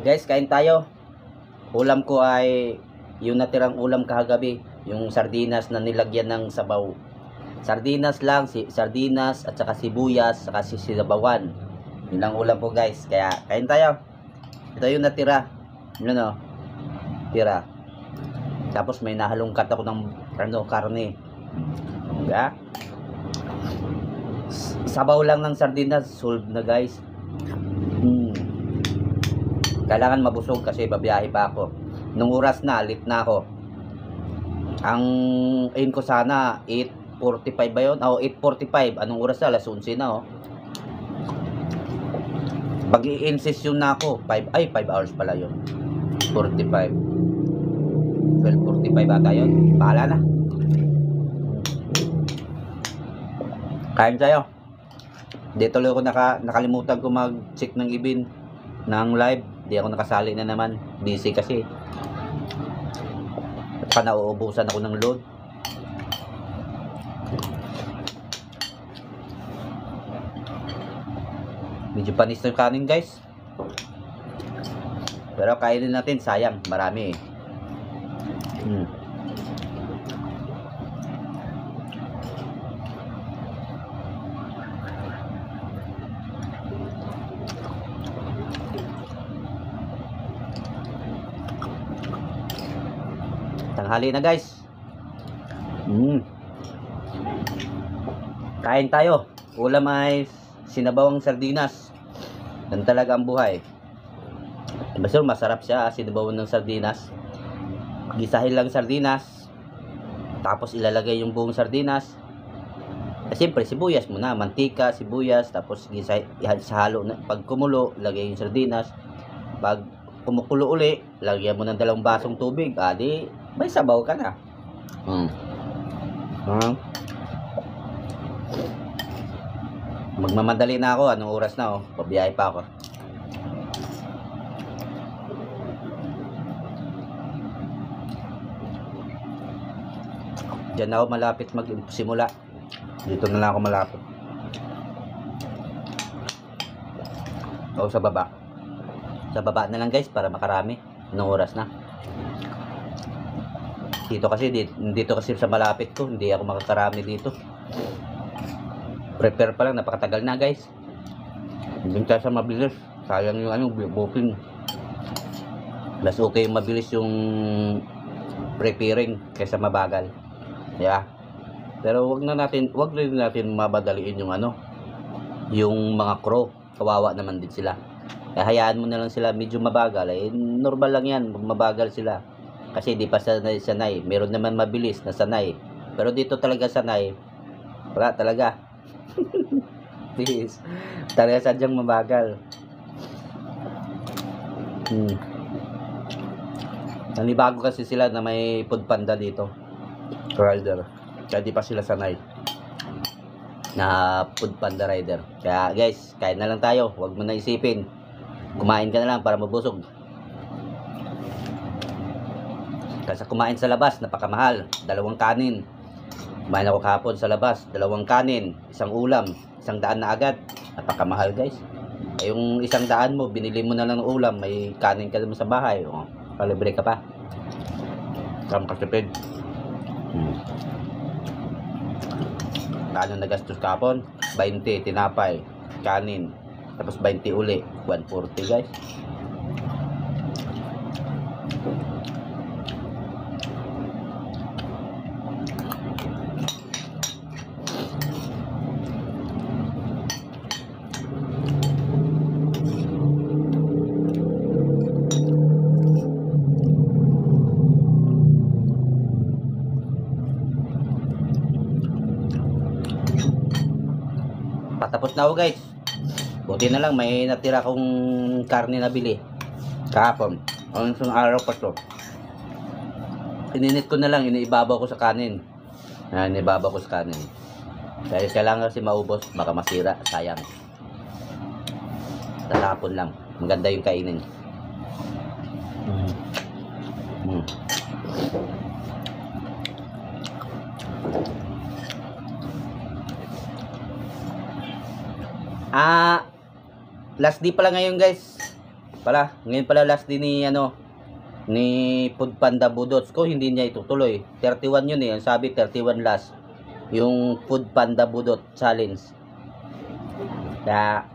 Guys, kain tayo. Ulam ko ay yung natirang ulam kahagabi, yung sardinas na nilagyan ng sabaw. Sardinas lang, sardinas at saka sibuyas, saka sisibawan. Yun lang ulam ko, guys. Kaya kain tayo. Ito yung natira. Yun o. Tira. Tapos may nahalungkat ako ng karne. Diba? Sabaw lang ng sardinas, solve na, guys. Kailangan mabusog kasi babiyahe pa ako. Nung oras na, late na ako. Ang aim ko sana 8:45 ba yun? O 8:45. Anong oras na? Alas 11 na oh. Mag-i-insist yun na ako. 5 hours pala yun. 45. 12:45 ata yun. Bahala na. Kain tayo. Dito tuloy ako nakalimutan ko mag-check ng ibin ng live. Di ako nakasali na naman. Busy kasi. At pa nauubusan ako ng load. Medyo panis na yung kanin, guys. Pero kainin natin. Sayang. Marami eh. Tanghali na, guys. Kain tayo. Ulam ay sinabawang sardinas. Yan talaga ang buhay. Basta masarap siya, sinabawan ng sardinas. Gisahin lang sardinas. Tapos ilalagay yung buong sardinas. Siyempre sibuyas muna, mantika, sibuyas, tapos sa halo na pag kumulo, lagay yung sardinas. Pag kumukulo uli, lagyan mo ng 2 basong tubig. Di may sabaw ka na. Magmamadali na ako. Anong oras na oh? Pabiyahe pa ako. Diyan ako malapit magsimula. Dito na lang ako malapit. O sa baba. Sa baba na lang, guys, para makarami. Anong oras na? Dito kasi sa malapit ko, hindi ako makakarami dito. Prepare pa lang, napakatagal na, guys. Hindi tayo sa mabilis. Sayang yung booking. Mas okay yung mabilis yung preparing kaysa mabagal. Yeah. Pero wag rin natin mabadaliin yung mga crew. Kawawa naman din sila. Kaya hayaan mo na lang sila medyo mabagal. Normal lang yan, mabagal sila. Kasi di pa sanay. Meron naman mabilis na sanay. Pero dito talaga sanay. Wala talaga. Please. Talaga sadyang mabagal. Nanibago kasi sila na may food panda dito. Rider. Kaya di pa sila sanay na food panda rider. Kaya guys, kain na lang tayo. Huwag mo na isipin. Kumain ka na lang para mabusog. Kasi kumain sa labas, napakamahal. 2 kanin. Kumain ako kahapon sa labas, 2 kanin, 1 ulam, 100 na agad. Napakamahal, guys. Yung 100 mo, binili mo na lang ng ulam, may kanin ka naman sa bahay. Kalibre ka pa. Kam kasipid. Kano nagastos kahapon? 20, tinapay, kanin. Tapos 20 uli, 140, guys. Patapos na ako, guys. Buti na lang may natira kong karne na bili kahapon. Ang isang araw pa to. Ininit ko na lang, iniibabaw ko sa kanin. Iniibabaw ko sa kanin. Dahil kailangan kasi maubos, baka masira, sayang. Tatapon lang. Maganda yung kainin. Last day pala ngayon, guys. pala, ngayon pala last din ni ano ni Food Panda Budots ko, hindi niya itutuloy. 31 yun eh, ang sabi 31 last. Yung Food Panda Budot Challenge. Kaya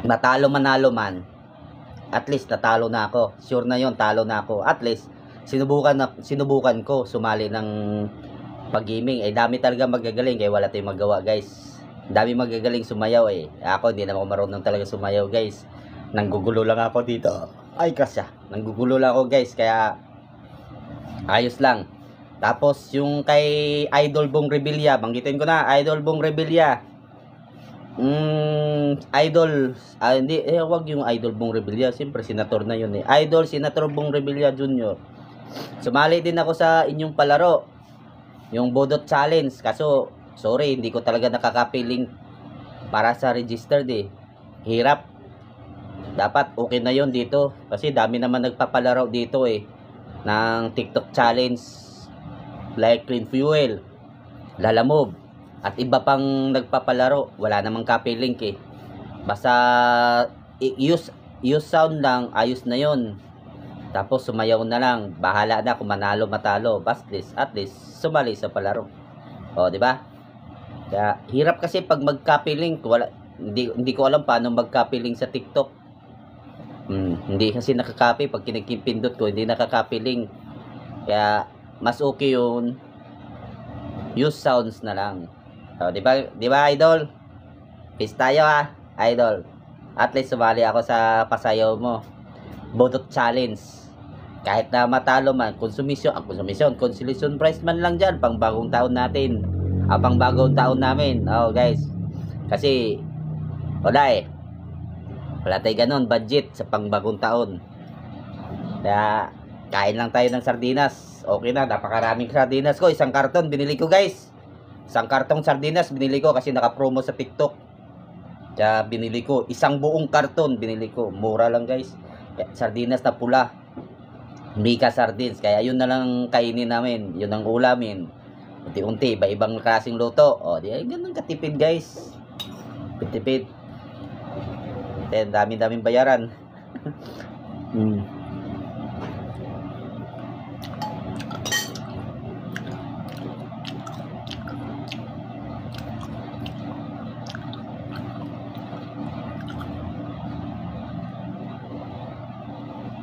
natalo manalo man, at least natalo na ako. Sure na yon, talo na ako. At least sinubukan ko sumali ng pag-gaming. Eh dami talaga magagaling, kaya wala tayong magawa, guys. Dami magagaling sumayaw eh. Ako hindi naman ako marunong talaga sumayaw, guys. Nanggugulo lang ako dito. Ay kasya, nanggugulo lang ako, guys, kaya ayos lang. Tapos yung kay Idol Bong Revilla, banggitin ko na, Idol Bong Revilla. Idol, hindi, wag yung Idol Bong Revilla, siyempre senator na yun eh. Idol Senator Bong Revilla Jr. Sumali din ako sa inyong palaro, yung Budot Challenge. Kaso, sorry, hindi ko talaga nakakapiling para sa registered eh. Hirap. Dapat okay na yon dito. Kasi dami naman nagpapalaro dito eh. Ng TikTok Challenge. Like Clean Fuel, Lalamove, at iba pang nagpapalaro. Wala namang copy link eh. Basta use sound lang, ayos na yon. Tapos sumayaw na lang, bahala na kung manalo matalo. At least sumali sa palaro. O, di ba? Kaya hirap kasi pag mag-copy link, hindi ko alam paano mag-copy link sa TikTok. Hindi kasi nakaka-copy pag kinipindot ko, hindi nakaka-copy link. Kaya mas okay yun, use sounds na lang. So, di ba Idol? Peace tayo Idol. At least sumali ako sa pasayaw mo. Budot Challenge. Kahit na matalo man, consolation prize man lang dyan, pang bagong taon natin. Pang bagong taon namin. Oh guys. Kasi, wala eh. Wala tayo ganun, budget sa pang bagong taon. Kaya, kain lang tayo ng sardinas. Okay na, napakaraming sardinas ko. Isang karton, binili ko guys. Isang kartong sardinas, binili ko kasi naka-promo sa TikTok. Kaya binili ko, isang buong karton binili ko. Mura lang guys. Sardinas na pula. Mika sardines. Kaya yun na lang kainin namin. Yun ang ulamin. Unti-unti, iba-ibang klaseng luto. O, di ay ganun katipid guys. Tipid. Dami-daming bayaran.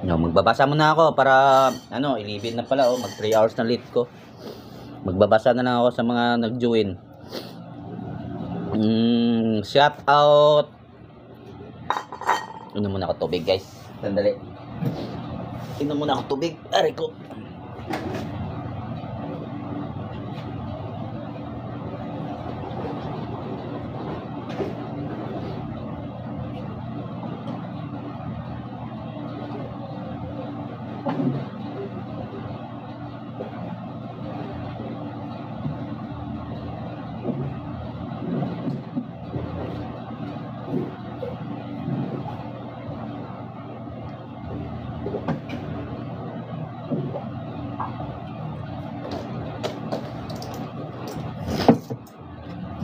No, magbabasa muna ako para ilibid na pala mag 3 hours na late ko. Magbabasa na lang ako sa mga nag-join. Shout out. Inom muna ako tubig guys. Sandali. Inom muna ako tubig. Aray ko.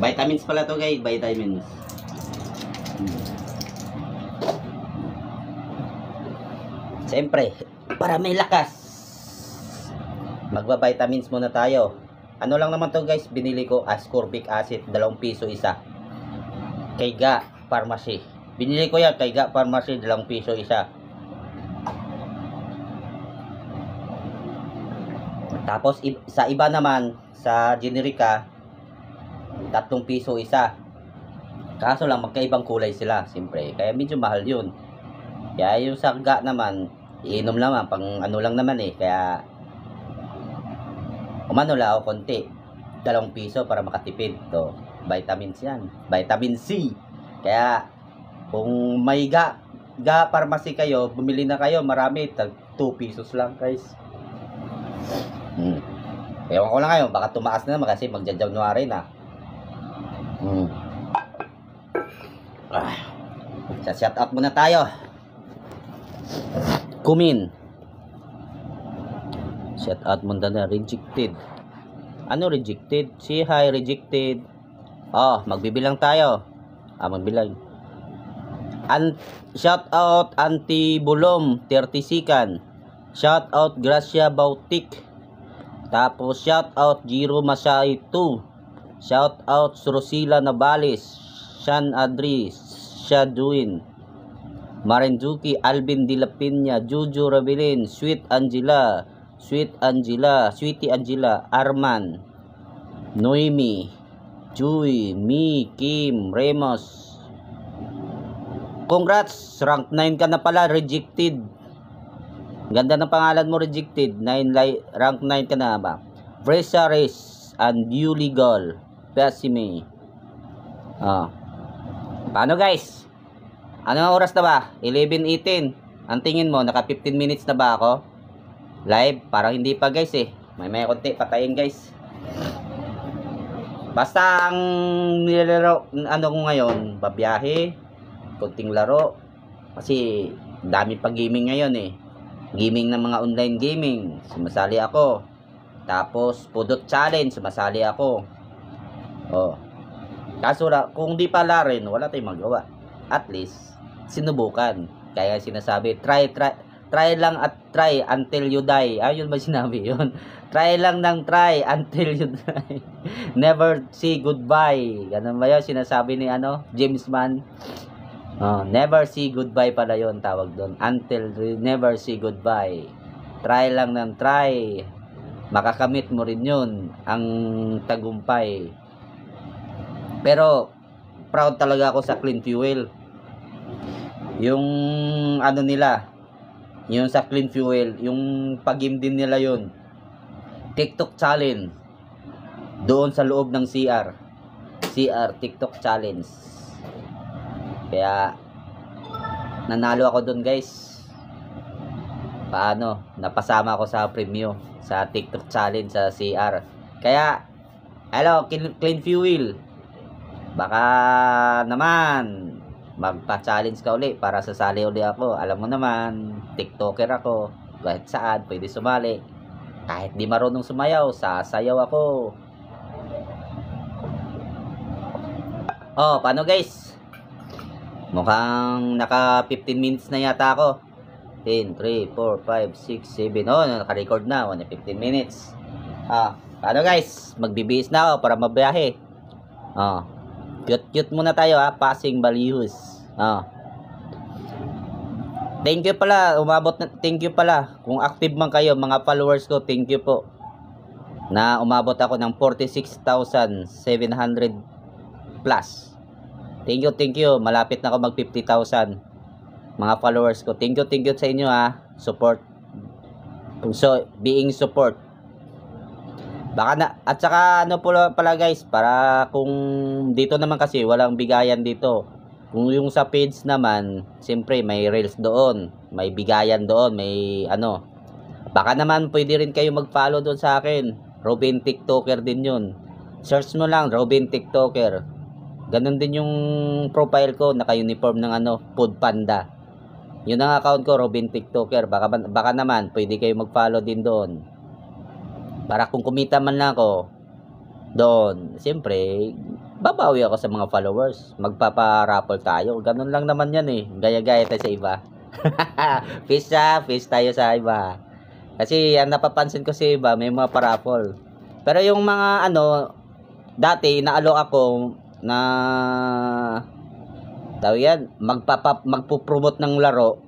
Vitamins pala to guys, vitamins. Siyempre, para may lakas. Magba-vitamins muna tayo. Ano lang naman to guys, binili ko ascorbic acid, 2 piso isa. Kay Ga Pharmacy. Binili ko yan kay Ga Pharmacy, 2 piso isa. Tapos sa iba naman, sa Generica, 3 piso isa. Kaso lang magkaibang kulay sila, siyempre. Kaya medyo mahal yun. Kaya yung sa Ga naman, iinom naman, pang ano lang naman eh. Kaya umano lang ako konti. 2 piso para makatipid. To, vitamins yan. Vitamin C. Kaya kung may Ga Pharmacy kayo, bumili na kayo, marami. 2 pesos lang guys. Ewan ko lang kayo, baka tumaas na naman kasi magja-January na. Sa shout out muna tayo. Kumin. Shout out muna na. Rejected. Ano rejected? Si hi rejected. Magbibilang tayo. Magbilang. Shout out Auntie Bulom, 30 second. Shout out Gracia Bautik. Tapos shout out Jiro Masay 2. Shout out Rosila Navales, Sean Adri, Shaduin, Marinduki, Alvin De La Piña, Juju Rabilin, Sweetie Angela, Arman, Noemi, Joy, Mi, Kim, Remos. Congrats, rank 9 ka na pala, rejected. Ganda ng pangalan mo, rejected. Rank 9 ka na ba? Bresa Race and You Legal. Pesime. Paano guys? Anong oras na ba? 11:18. Ang tingin mo, naka 15 minutes na ba ako? Live? Parang hindi pa guys eh. May konti patayin guys. Basta ang nilalaro, ano ko ngayon, babiyahe, konting laro. Kasi dami pa gaming ngayon eh. Gaming ng mga online gaming, sumasali ako. Tapos Pudot Challenge, sumasali ako. Kaso kung di pala rin, wala tayong magawa. At least sinubukan. Kaya sinasabi, try lang at try until you die. Ayun ba sinabi yun? Try lang ng try until you die. Never say goodbye. Ganun ba yun sinasabi ni James Mann? Never say goodbye pala yun tawag doon. Until never say goodbye. Try lang ng try. Makakamit mo rin yun, ang tagumpay. Pero proud talaga ako sa Clean Fuel. Yung nila, yung sa Clean Fuel, yung pag-game din nila yun. TikTok challenge. Doon sa loob ng CR TikTok challenge. Kaya nanalo ako doon guys. Paano? Napasama ako sa premyo sa TikTok challenge sa CR. Kaya hello Clean Fuel, baka naman magpa-challenge ka uli para sasali uli ako. Alam mo naman, TikToker ako. Kahit saan pwede sumali. Kahit di marunong sumayaw, sasayaw ako. Paano guys? Mukhang naka 15 minutes na yata ako. 10, 3, 4, 5, 6, 7. Naka-record na. 15 minutes. Paano guys? Magbibihis na ako para mabiyahe. Cute muna tayo Passing Balihus. Thank you pala. Thank you pala. Kung active man kayo, mga followers ko, thank you po. Na umabot ako ng 46,700 plus. Thank you. Malapit na ako mag 50,000 mga followers ko. Thank you sa inyo support. So, being support. Baka na, at saka pala guys, para kung dito naman kasi walang bigayan dito. Kung yung sa page naman, siyempre may reels doon, may bigayan doon, may Baka naman pwede rin kayo mag-follow doon sa akin. Robin TikToker din yun. Search mo lang, Robin TikToker. Ganon din yung profile ko, naka-uniform ng Food Panda. Yun ang account ko, Robin TikToker. Baka naman pwede kayo mag-follow din doon. Para kung kumita man lang ako doon, siyempre babawi ako sa mga followers. Magpapa-raffle tayo. Ganun lang naman yan eh. Gaya-gaya tayo sa iba. Fish tayo sa iba. Kasi ang napapansin ko sa iba, may mga paraffle. Pero yung mga dati naalo ako na yan, magpo-promote ng laro.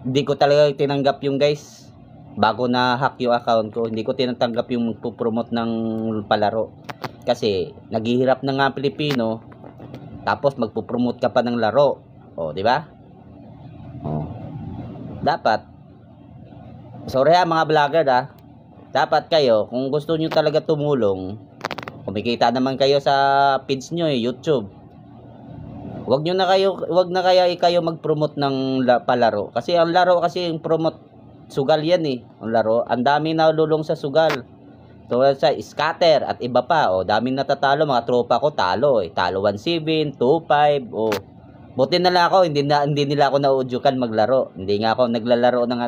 Hindi ko talaga tinanggap yung guys. Bago na hack yung account ko, hindi ko tinatanggap yung magpo-promote ng palaro. Kasi naghihirap na nga Pilipino, tapos magpo-promote ka pa ng laro. Di ba? Dapat, sorry mga vlogger dapat kayo, kung gusto nyo talaga tumulong, kumikita naman kayo sa page nyo YouTube. Wag na kaya kayo mag-promote ng palaro. Kasi ang laro kasi yung promote, sugal yan ang laro. Ang dami na lulong sa sugal. Tulad sa scatter at iba pa. Daming natatalo. Mga tropa ko talo Talo 1-7, 2-5. Buti na lang ako. Hindi nila ako naudyukan maglaro. Hindi nga ako naglalaro ng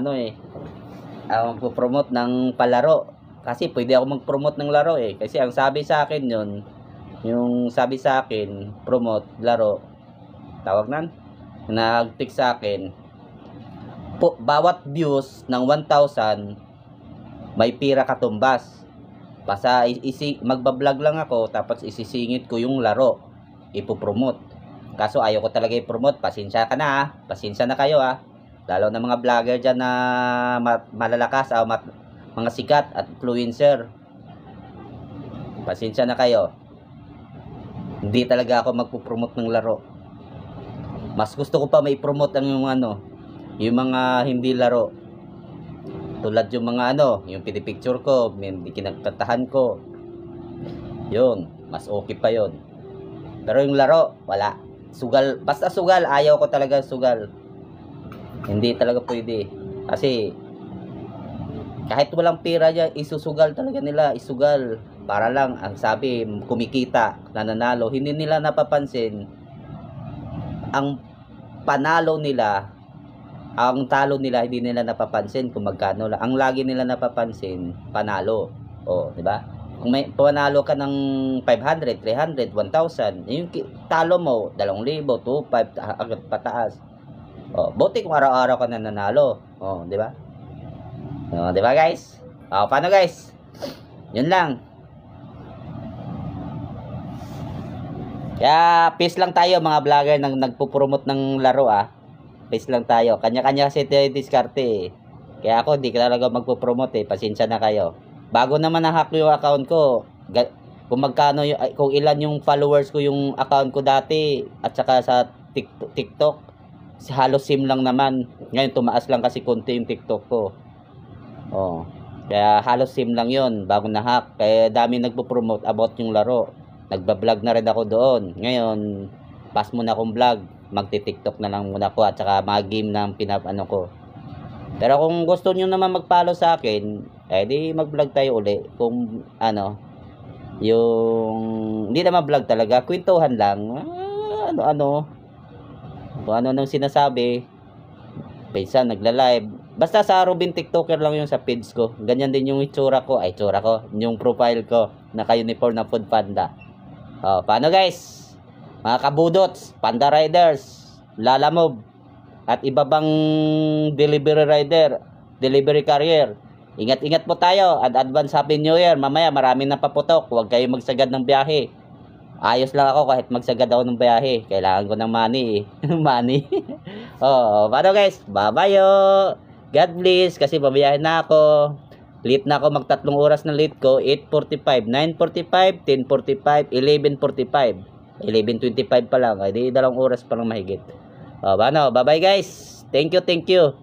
magpo-promote ng palaro. Kasi pwede ako mag-promote ng laro Kasi ang sabi sa akin yun, yung sabi sa akin, promote, laro. Tawag nan? nag-text sa akin, bawat views ng 1,000 may pira katumbas. Basta magbablog lang ako tapos isisingit ko yung laro, ipopromote. Kaso ayaw ko talaga i-promote. Pasensya ka na, pasensya na kayo lalo na mga vlogger dyan na malalakas mga sikat at influencer. Pasensya na kayo. Hindi talaga ako magpo-promote ng laro. Mas gusto ko pa mai-promote ang yung mga hindi laro. Tulad yung mga yung pinipicture ko, hindi kinagkantahan ko. Yun, mas okay pa yun. Pero yung laro, wala. Sugal, basta sugal, ayaw ko talaga sugal. Hindi talaga pwede. Kasi kahit walang pera dyan, isusugal talaga nila, isugal. Para lang, ang sabi, kumikita, nananalo. Hindi nila napapansin ang panalo nila, ang talo nila, hindi nila napapansin kung magkano lang. Ang lagi nila napapansin, panalo. O, di ba? Kung may panalo ka ng 500, 300, 1,000, yung talo mo, 2,000, 2,500, agad pataas. O, buti kung araw-araw ka na nanalo. O, di ba? O, di ba guys? O, paano guys? Yun lang. Kaya, peace lang tayo mga vlogger nang nagpo-promote ng laro Peace lang tayo. Kanya-kanya kasi tayo diskarte Kaya ako, hindi talaga magpo-promote Pasensya na kayo. Bago naman na-hack yung account ko, kung magkano, kung ilan yung followers ko yung account ko dati, at saka sa TikTok, halos sim lang naman. Ngayon, tumaas lang kasi konti yung TikTok ko. Oh. Kaya halos sim lang yon bago na-hack. Kaya dami nagpo-promote about yung laro. Nagba-vlog na rin ako doon. Ngayon, pass muna akong vlog. Magti-TikTok na lang muna ako at saka mga game na ko. Pero kung gusto niyo naman mag-follow sa akin, di mag-vlog tayo uli. Kung yung hindi naman vlog talaga, kwentuhan lang. Kung ano nang sinasabi. Pinsan nagla-live. Basta sa Robin TikToker lang yung sa page ko. Ganyan din yung itsura ko. Yung profile ko. Naka-uniform na Food Panda. Paano guys? Mga kabudots, Panda Riders, Lalamove, at iba bang delivery rider, delivery carrier. Ingat-ingat po tayo at advance Happy New Year. Mamaya maraming napaputok. Huwag kayo magsagad ng biyahe. Ayos lang ako kahit magsagad ako ng biyahe. Kailangan ko ng money money. Paano guys? Bye-bye. God bless kasi babiyahin na ako. Late na ako, mag-3 oras na late ko. 8:45, 9:45, 10:45, 11:45. 11:25 pa lang. Ay, di 2 oras pa lang mahigit. Bye-bye guys. Thank you.